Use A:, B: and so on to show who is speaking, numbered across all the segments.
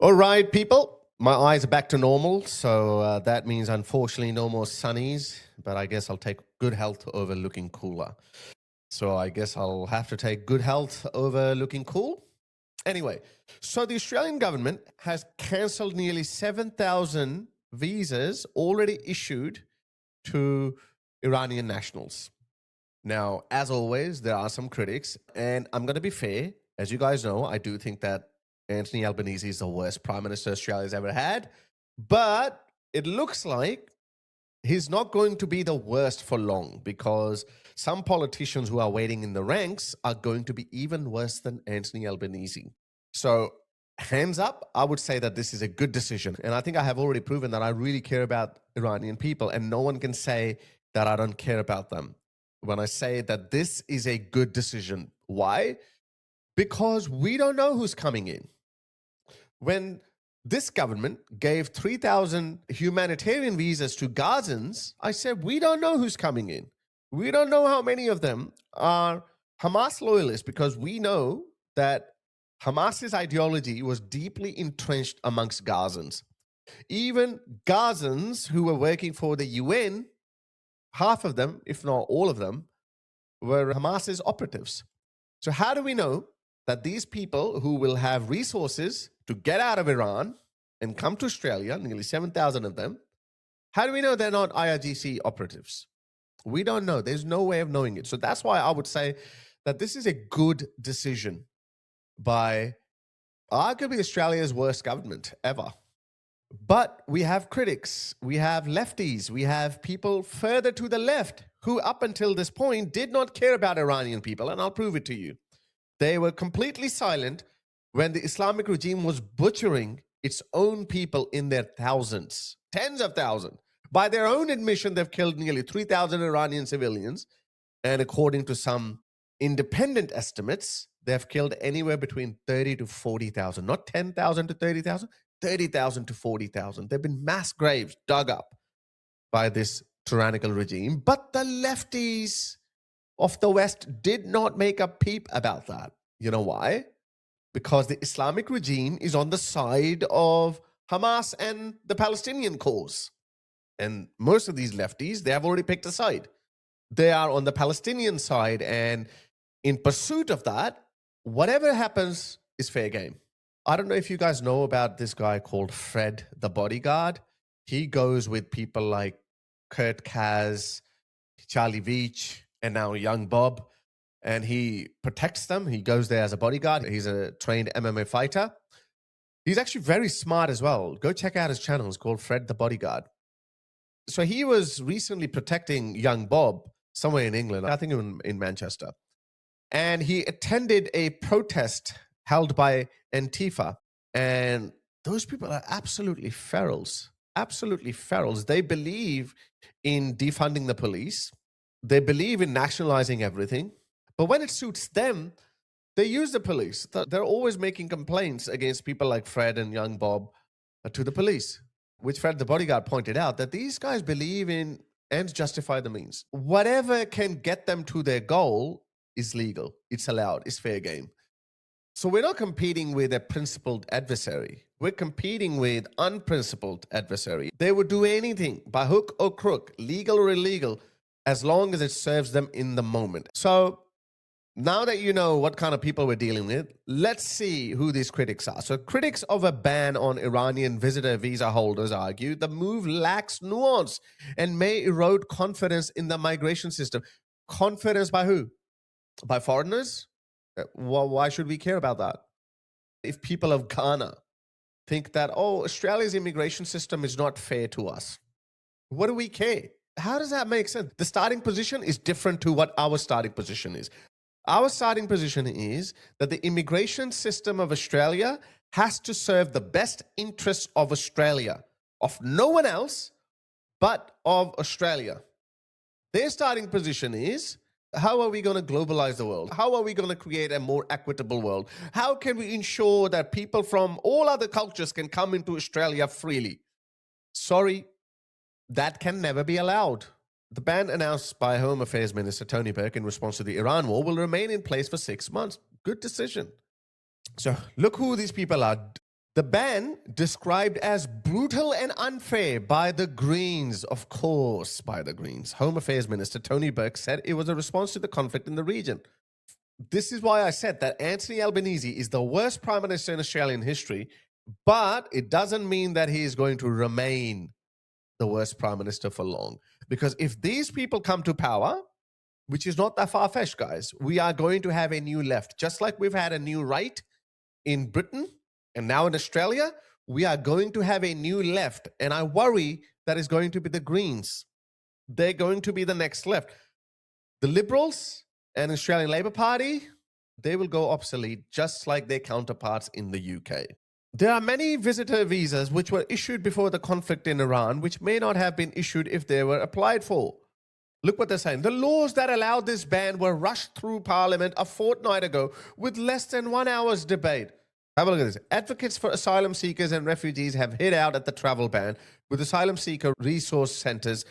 A: All right, people. My eyes are back to normal, so that means unfortunately no more sunnies, but I guess I'll take good health over looking cooler. So I guess I'll have to take good health over looking cool. Anyway, so the Australian government has cancelled nearly 7,000 visas already issued to Iranian nationals. Now, as always, there are some critics, and I'm going to be fair. As you guys know, I do think that Anthony Albanese is the worst prime minister Australia's ever had, but it looks like he's not going to be the worst for long, because some politicians who are waiting in the ranks are going to be even worse than Anthony Albanese. So hands up, I would say that this is a good decision. And I think I have already proven that I really care about Iranian people, and no one can say that I don't care about them when I say that this is a good decision. Why? Because we don't know who's coming in. When this government gave 3,000 humanitarian visas to Gazans, I said, we don't know who's coming in. We don't know how many of them are Hamas loyalists, because we know that Hamas's ideology was deeply entrenched amongst Gazans. Even Gazans who were working for the UN, half of them, if not all of them, were Hamas's operatives. So how do we know that these people who will have resources to get out of Iran and come to Australia, nearly 7,000 of them, how do we know they're not IRGC operatives? We don't know. There's no way of knowing it. So that's why I would say that this is a good decision by arguably Australia's worst government ever. But we have critics, we have lefties, we have people further to the left who up until this point did not care about Iranian people, and I'll prove it to you. They were completely silent when the Islamic regime was butchering its own people in their thousands, tens of thousands. By their own admission, they've killed nearly 3,000 Iranian civilians. And according to some independent estimates, they've killed anywhere between 30 to 40,000, not 10,000 to 30,000, 30,000 to 40,000. They've been mass graves dug up by this tyrannical regime. But the lefties of the West did not make a peep about that. You know why? Because the Islamic regime is on the side of Hamas and the Palestinian cause. And most of these lefties, they have already picked a side. They are on the Palestinian side. And in pursuit of that, whatever happens is fair game. I don't know if you guys know about this guy called Fred the Bodyguard. He goes with people like Kurt Kaz, Charlie Veach, and now Young Bob. And he protects them. He goes there as a bodyguard. He's a trained MMA fighter. He's actually very smart as well. Go check out his channel. It's called Fred the Bodyguard. So he was recently protecting Young Bob somewhere in England, I think in Manchester. And he attended a protest held by Antifa. And those people are absolutely ferals. Absolutely ferals. They believe in defunding the police. They believe in nationalizing everything. But when it suits them, they use the police. They're always making complaints against people like Fred and Young Bob to the police, which Fred the Bodyguard pointed out that these guys believe in ends justify the means. Whatever can get them to their goal is legal. It's allowed. It's fair game. So we're not competing with a principled adversary. We're competing with unprincipled adversary. They would do anything by hook or crook, legal or illegal, as long as it serves them in the moment. So now that you know what kind of people we're dealing with, let's see who these critics are. So critics of a ban on Iranian visitor visa holders argue the move lacks nuance and may erode confidence in the migration system. Confidence by who? By foreigners? Why should we care about that? If people of Ghana think that, oh, Australia's immigration system is not fair to us, what do we care? How does that make sense? The starting position is different to what our starting position is. Our starting position is that the immigration system of Australia has to serve the best interests of Australia, of no one else, but of Australia. Their starting position is, how are we going to globalize the world? How are we going to create a more equitable world? How can we ensure that people from all other cultures can come into Australia freely? Sorry, that can never be allowed. The ban announced by Home Affairs Minister Tony Burke in response to the Iran war will remain in place for 6 months. Good decision. So look who these people are. The ban, described as brutal and unfair by the Greens, of course, by the Greens. Home Affairs Minister Tony Burke said it was a response to the conflict in the region. This is why I said that Anthony Albanese is the worst Prime Minister in Australian history, but it doesn't mean that he is going to remain the worst Prime Minister for long. Because if these people come to power, which is not that far-fetched, guys, we are going to have a new left. Just like we've had a new right in Britain, and now in Australia, we are going to have a new left. And I worry that is going to be the Greens. They're going to be the next left. The Liberals and Australian Labor Party, they will go obsolete, just like their counterparts in the UK. There are many visitor visas which were issued before the conflict in Iran, which may not have been issued if they were applied for. Look what they're saying. The laws that allowed this ban were rushed through Parliament a fortnight ago with less than 1 hour's debate. Have a look at this. Advocates for asylum seekers and refugees have hit out at the travel ban, with Asylum Seeker Resource Centre's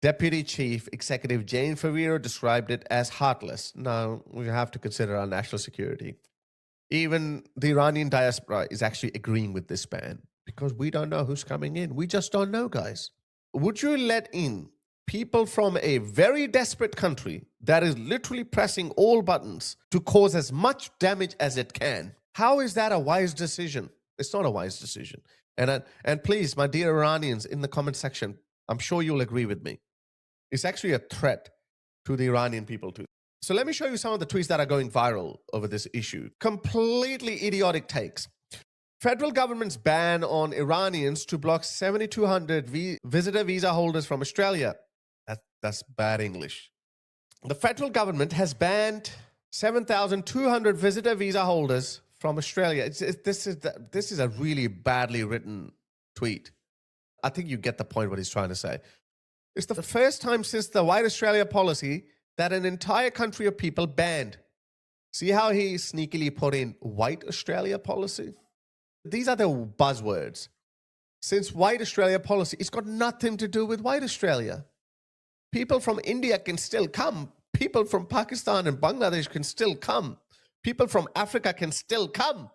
A: Deputy Chief Executive Jane Favero described it as heartless. Now, we have to consider our national security. Even the Iranian diaspora is actually agreeing with this ban because we don't know who's coming in. We just don't know, guys. Would you let in people from a very desperate country that is literally pressing all buttons to cause as much damage as it can? How is that a wise decision? It's not a wise decision. And please, my dear Iranians in the comment section, I'm sure you'll agree with me. It's actually a threat to the Iranian people too. So let me show you some of the tweets that are going viral over this issue. Completely idiotic takes. Federal government's ban on Iranians to block 7,200 visitor visa holders from Australia. That's bad English. The federal government has banned 7,200 visitor visa holders from Australia. This is a really badly written tweet. I think you get the point what he's trying to say. It's the first time since the White Australia policy that an entire country of people banned. See how he sneakily put in White Australia policy? These are the buzzwords. Since White Australia policy, it's got nothing to do with White Australia. People from India can still come. People from Pakistan and Bangladesh can still come. People from Africa can still come.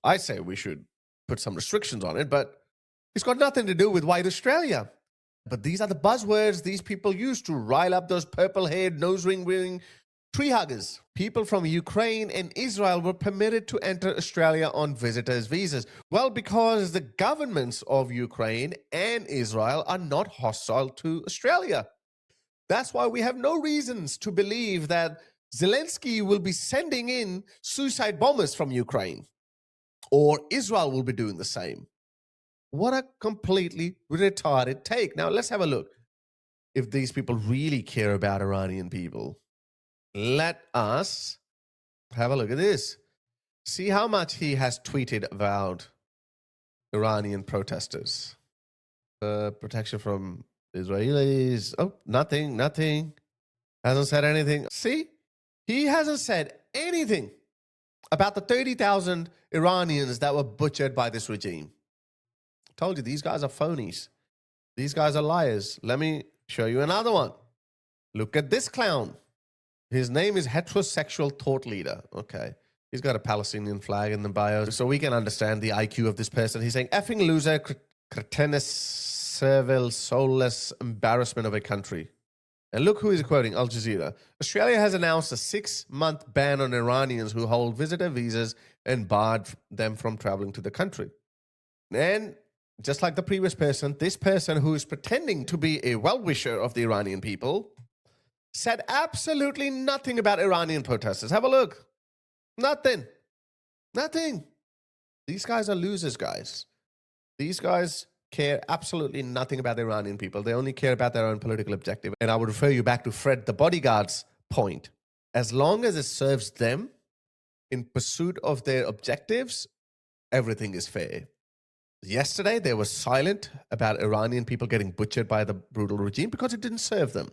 A: I say we should put some restrictions on it, but it's got nothing to do with White Australia. But these are the buzzwords these people use to rile up those purple-haired, nose-ring-wearing tree huggers. People from Ukraine and Israel were permitted to enter Australia on visitors' visas. Well, because the governments of Ukraine and Israel are not hostile to Australia. That's why we have no reasons to believe that Zelensky will be sending in suicide bombers from Ukraine, or Israel will be doing the same. What a completely retarded take. Now, let's have a look. If these people really care about Iranian people, let us have a look at this. See how much he has tweeted about Iranian protesters. Protection from Israelis. Oh, nothing. Hasn't said anything. See? He hasn't said anything about the 30,000 Iranians that were butchered by this regime. Told you, these guys are phonies. These guys are liars. Let me show you another one. Look at this clown. His name is Heterosexual Thought Leader. Okay. He's got a Palestinian flag in the bio, so we can understand the IQ of this person. He's saying, effing loser, cretinous, servile, soulless embarrassment of a country. And look who he's quoting, Al Jazeera. Australia has announced a 6-month ban on Iranians who hold visitor visas and barred them from traveling to the country. And just like the previous person, this person who is pretending to be a well-wisher of the Iranian people said absolutely nothing about Iranian protesters. Have a look. Nothing. These guys are losers, guys. These guys care absolutely nothing about the Iranian people. They only care about their own political objective. And I would refer you back to Fred the bodyguard's point. As long as it serves them in pursuit of their objectives, everything is fair. Yesterday, they were silent about Iranian people getting butchered by the brutal regime because it didn't serve them.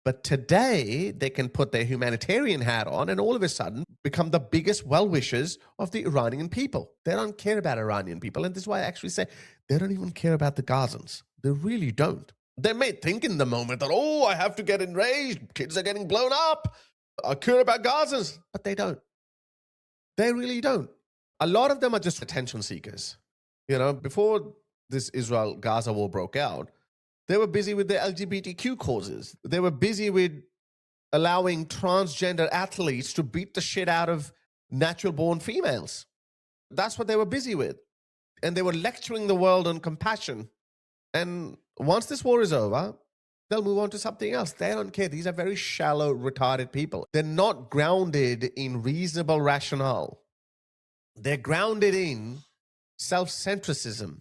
A: But today, they can put their humanitarian hat on and all of a sudden become the biggest well-wishers of the Iranian people. They don't care about Iranian people. And this is why I actually say they don't even care about the Gazans. They really don't. They may think in the moment that, oh, I have to get enraged. Kids are getting blown up. I care about Gazans. But they don't. They really don't. A lot of them are just attention seekers. You know, before this Israel-Gaza war broke out, they were busy with the LGBTQ causes. They were busy with allowing transgender athletes to beat the shit out of natural-born females. That's what they were busy with. And they were lecturing the world on compassion. And once this war is over, they'll move on to something else. They don't care. These are very shallow, retarded people. They're not grounded in reasonable rationale. They're grounded in self-centricism.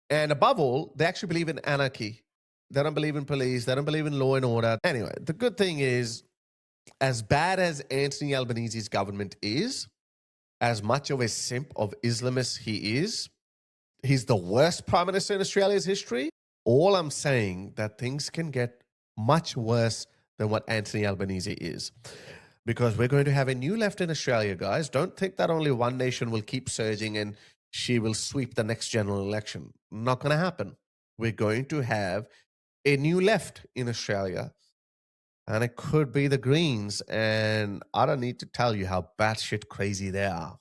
A: And above all, they actually believe in anarchy. They don't believe in police. They don't believe in law and order. Anyway, the good thing is, as bad as Anthony Albanese's government is, as much of a simp of Islamist he is, he's the worst prime minister in Australia's history. All I'm saying that things can get much worse than what Anthony Albanese is. Because we're going to have a new left in Australia, guys. Don't think that only one nation will keep surging and she will sweep the next general election. Not going to happen. We're going to have a new left in Australia. And it could be the Greens. And I don't need to tell you how batshit crazy they are.